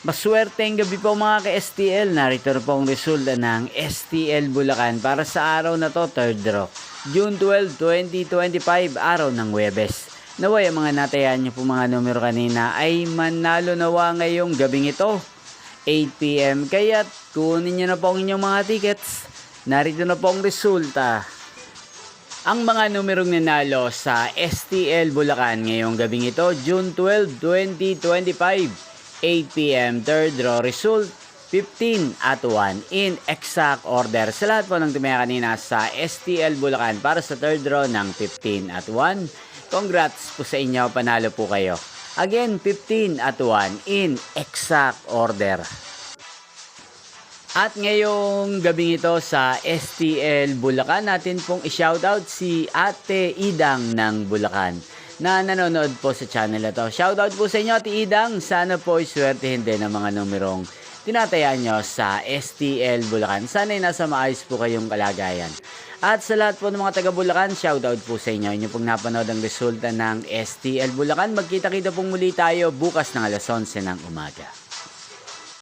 Maswerteng gabi po mga ka-STL. Narito na po ang resulta ng STL Bulacan para sa araw na to, third draw. June 12, 2025, araw ng Huwebes. Naway ang mga natayan nyo po mga numero kanina ay manalo nawa ngayong gabing ito, 8 PM. Kaya kunin nyo na po ang inyong mga tickets. Narito na po ang resulta. Ang mga numerong nanalo sa STL Bulacan ngayong gabing ito, June 12, 2025. 8 PM, third draw result, 15 at 1 in exact order. Sa lahat po ng tumaya kanina sa STL Bulacan para sa third draw ng 15 at 1, congrats po sa inyo, panalo po kayo. Again, 15 at 1 in exact order. At ngayong gabing ito sa STL Bulacan, natin pong i-shoutout si Ate Idang ng Bulacan na nanonood po sa channel na to. Shoutout po sa inyo, Ate Idang. Sana po iswertehin din ang mga numerong tinatayaan nyo sa STL Bulacan. Sana'y nasa maayos po kayong kalagayan. At sa lahat po ng mga taga Bulacan, shoutout po sa inyo. Inyo pong napanood ang resulta ng STL Bulacan. Magkita-kita pong muli tayo bukas ng alas 11 ng umaga.